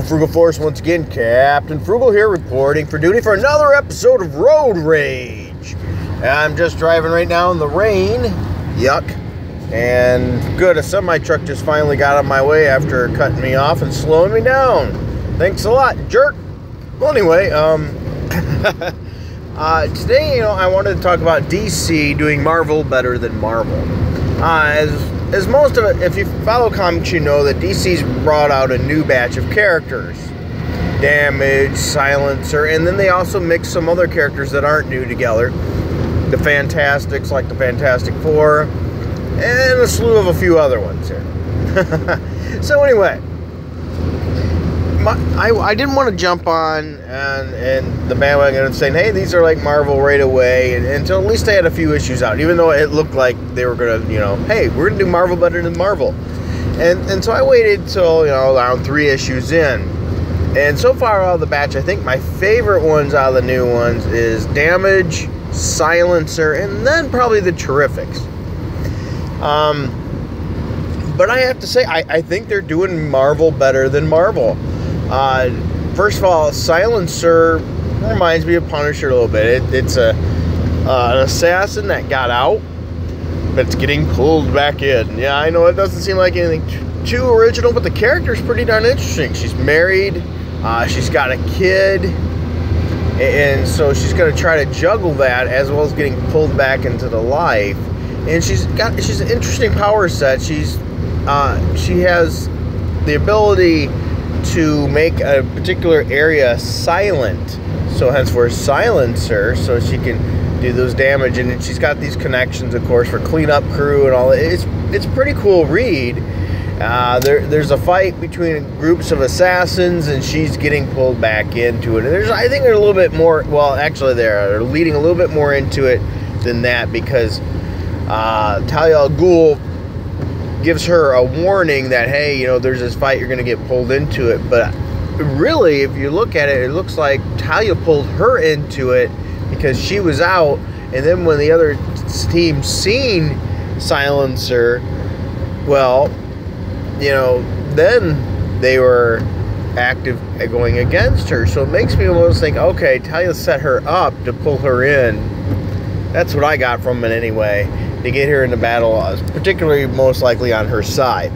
Frugal Force, once again, Captain Frugal here, reporting for duty for another episode of Road Rage. I'm just driving right now in the rain, yuck, and good, a semi-truck just finally got on my way after cutting me off and slowing me down. Thanks a lot, jerk. Well, anyway, today, I wanted to talk about DC doing Marvel better than Marvel. As most of it, if you follow comics, you know that DC's brought out a new batch of characters. Damage, Silencer, and then they also mix some other characters that aren't new together. The Fantastics, like the Fantastic Four, and a slew of a few other ones here. So anyway, I didn't want to jump on and the bandwagon and saying, hey, these are like Marvel right away, until at least they had a few issues out, even though it looked like they were going to, hey, we're going to do Marvel better than Marvel. And so I waited till, around 3 issues in. And so far out of the batch, I think my favorite ones out of the new ones is Damage, Silencer, and then probably the Terrifics. But I have to say, I think they're doing Marvel better than Marvel. First of all, Silencer reminds me of Punisher a little bit. It's an assassin that got out, but it's getting pulled back in. Yeah, I know it doesn't seem like anything too original, but the character's pretty darn interesting. She's married, she's got a kid, and so she's going to try to juggle that as well as getting pulled back into the life. And she's an interesting power set. She has the ability to make a particular area silent, so henceforth Silencer, so she can do those damage. And she's got these connections, of course, for cleanup crew and all that. It's a pretty cool read. There's a fight between groups of assassins, and she's getting pulled back into it. And I think they're a little bit more, well, actually they're leading a little bit more into it than that, because Talia al Ghul gives her a warning that, hey, there's this fight, you're going to get pulled into it. But really, if you look at it, it looks like Talia pulled her into it because she was out, and then when the other team seen Silencer, well, then they were active at going against her. So it makes me almost think, okay, Talia set her up to pull her in. That's what I got from it anyway, to get her into battle, particularly most likely on her side.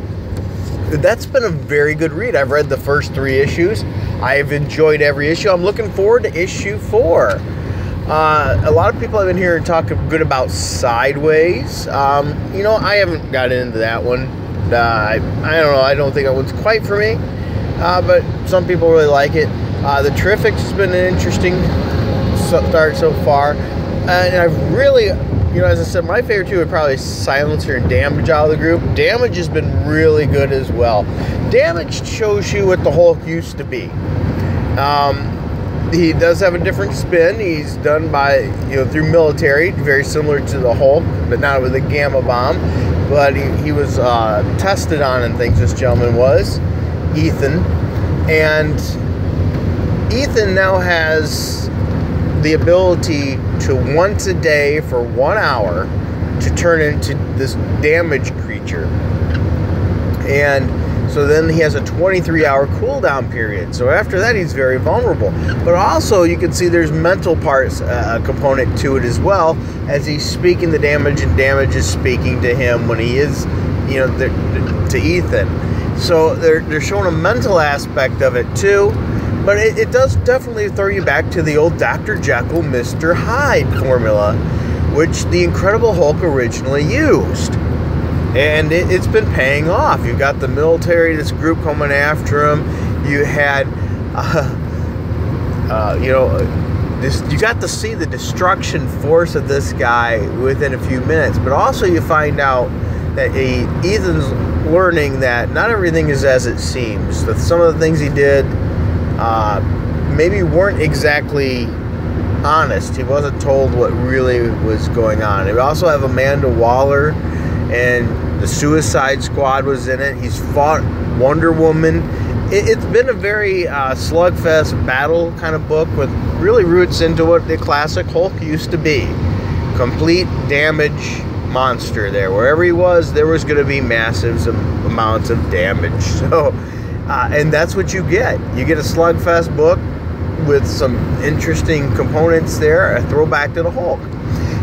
That's been a very good read. I've read the first 3 issues. I've enjoyed every issue. I'm looking forward to issue 4. A lot of people have been here and talking good about Sideways. I haven't gotten into that one. I don't know. I don't think that one's quite for me. But some people really like it. The Terrifics has been an interesting start so far. And I've really, as I said, my favorite 2 are probably Silencer and Damage out of the group. Damage has been really good as well. Damage shows you what the Hulk used to be. He does have a different spin. He's done by, through military, very similar to the Hulk, but not with a gamma bomb. But he was tested on and things, this gentleman was, Ethan. And Ethan now has the ability to once a day for 1 hour to turn into this damage creature. And so then he has a 23-hour cooldown period. So after that, he's very vulnerable. But also, you can see there's mental parts, a component to it as well, as he's speaking the damage, and damage is speaking to him when he is, to Ethan. So they're showing a mental aspect of it too. But it does definitely throw you back to the old Dr. Jekyll, Mr. Hyde formula, which the Incredible Hulk originally used. And it's been paying off. You've got the military, this group coming after him. You had, you got to see the destruction force of this guy within a few minutes. But also you find out that Ethan's learning that not everything is as it seems. That some of the things he did maybe weren't exactly honest. He wasn't told what really was going on. We also have Amanda Waller, and the Suicide Squad was in it. He's fought Wonder Woman. It's been a very slugfest battle kind of book, with really roots into what the classic Hulk used to be. Complete damage monster there. Wherever he was, there was going to be massive amounts of damage. So And that's what you get. You get a slugfest book with some interesting components there, a throwback to the Hulk.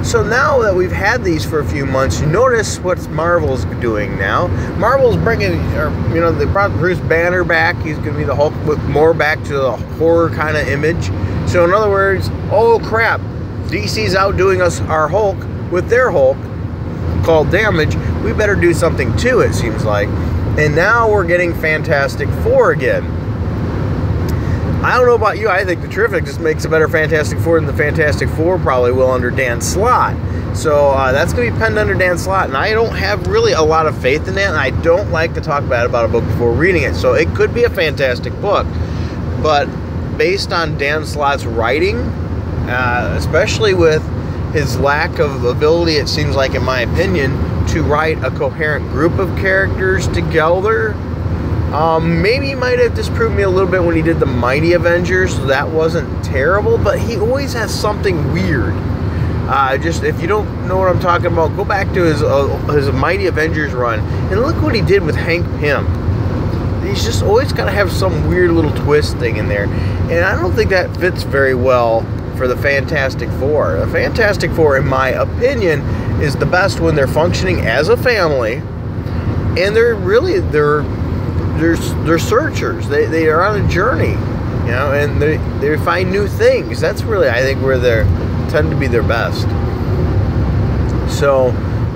So now that we've had these for a few months, you notice what Marvel's doing now. Marvel's bringing, they brought Bruce Banner back. He's going to be the Hulk, with more back to the horror kind of image. So in other words, oh crap, DC's outdoing us, our Hulk, with their Hulk called Damage. We better do something too, it seems like. And now we're getting Fantastic Four again. I don't know about you, I think the Terrific just makes a better Fantastic Four than the Fantastic Four probably will under Dan Slott. So that's going to be penned under Dan Slott, and I don't have really a lot of faith in that, and I don't like to talk bad about a book before reading it. So it could be a fantastic book, but based on Dan Slott's writing, especially with his lack of ability, it seems like, in my opinion, to write a coherent group of characters together. Maybe he might have disproved me a little bit when he did the Mighty Avengers. So that wasn't terrible, but he always has something weird. Just if you don't know what I'm talking about, go back to his Mighty Avengers run and look what he did with Hank Pym. He's just always got to have some weird little twist thing in there, and I don't think that fits very well for the Fantastic Four. The Fantastic Four, in my opinion, is the best when they're functioning as a family, and they're searchers. They are on a journey, and they find new things. That's really, I think, where they tend to be their best. So,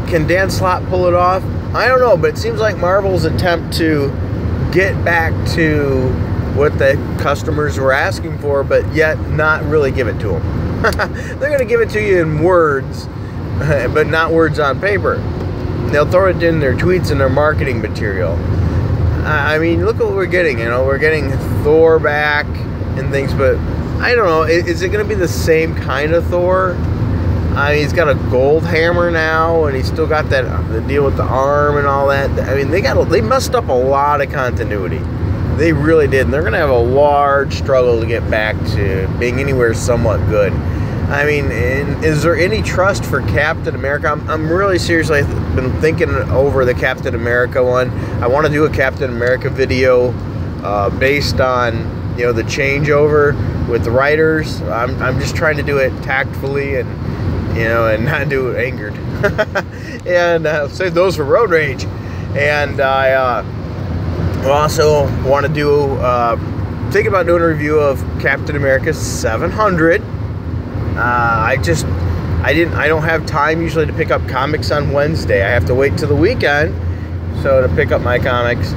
can Dan Slott pull it off? I don't know, but it seems like Marvel's attempt to get back to what the customers were asking for, but yet not really give it to them. They're going to give it to you in words, but not words on paper. They'll throw it in their tweets and their marketing material. I mean, look at what we're getting. We're getting Thor back and things, but I don't know. Is it going to be the same kind of Thor? I mean, he's got a gold hammer now, and he's still got the deal with the arm and all that. I mean, they messed up a lot of continuity. They really did, and they're going to have a large struggle to get back to being anywhere somewhat good. I mean, is there any trust for Captain America? I'm really seriously been thinking over the Captain America one. I want to do a Captain America video based on the changeover with the writers. I'm just trying to do it tactfully and not do it angered, and save those for road rage. And I also want to do think about doing a review of Captain America 700. I don't have time usually to pick up comics on Wednesday. I have to wait till the weekend to pick up my comics.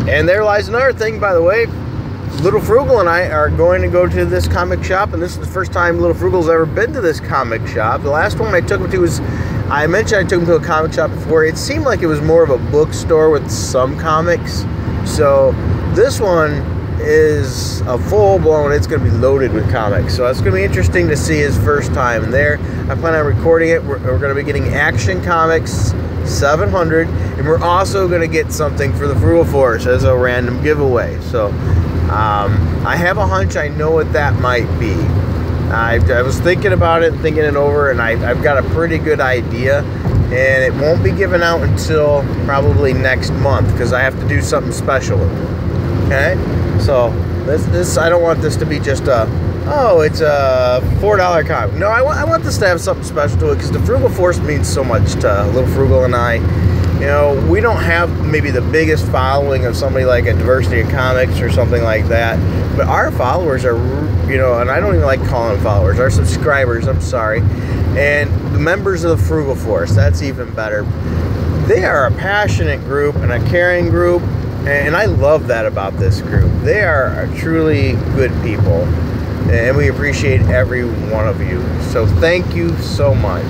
And there lies another thing, by the way. Little Frugal and I are going to go to this comic shop, and this is the first time Little Frugal's ever been to this comic shop. The last one I took him to was, I mentioned I took him to a comic shop before. It seemed like it was more of a bookstore with some comics. So this one is a full-blown, it's going to be loaded with comics. So it's going to be interesting to see his first time there. I plan on recording it. We're going to be getting Action Comics 700, and we're also going to get something for the Frugal Force as a random giveaway. So I have a hunch I know what that might be. I was thinking about it and thinking it over, and I've got a pretty good idea, and it won't be given out until probably next month because I have to do something special with it. Okay? So this I don't want this to be just it's a $4 comic. No, I want this to have something special to it because the Frugal Force means so much to Little Frugal and I. We don't have maybe the biggest following of somebody like a Diversity in Comics or something like that, but our followers are, and I don't even like calling them followers, our subscribers, I'm sorry, and the members of the Frugal Force, that's even better. They are a passionate group and a caring group, and I love that about this group. They are truly good people, and we appreciate every one of you. So thank you so much.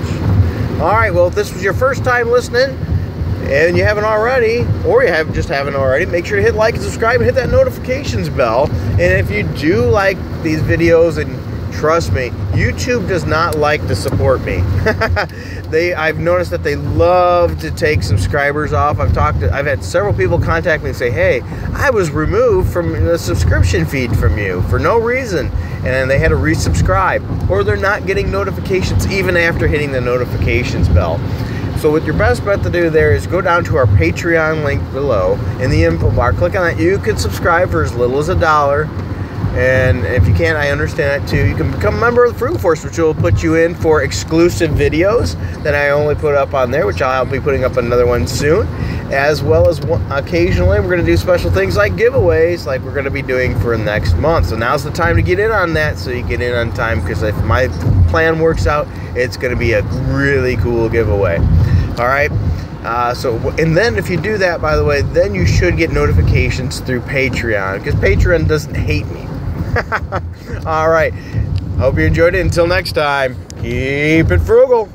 All right, well, if this was your first time listening, and you haven't already, or you haven't already, make sure to hit like and subscribe and hit that notifications bell. And if you do like these videos, and trust me, YouTube does not like to support me. I've noticed that they love to take subscribers off. I've had several people contact me and say, hey, I was removed from the subscription feed from you for no reason, and they had to resubscribe, or they're not getting notifications even after hitting the notifications bell. So what your best bet to do there is go down to our Patreon link below in the info bar. Click on that. You can subscribe for as little as $1. And if you can't, I understand that too. You can become a member of the Frugal Force, which will put you in for exclusive videos that I only put up on there, which I'll be putting up another one soon. As well as occasionally we're going to do special things like giveaways, like we're going to be doing for next month. So now's the time to get in on that, so you get in on time, because if my plan works out, it's going to be a really cool giveaway. All right. And then if you do that, by the way, then you should get notifications through Patreon, because Patreon doesn't hate me. All right. Hope you enjoyed it. Until next time, keep it frugal.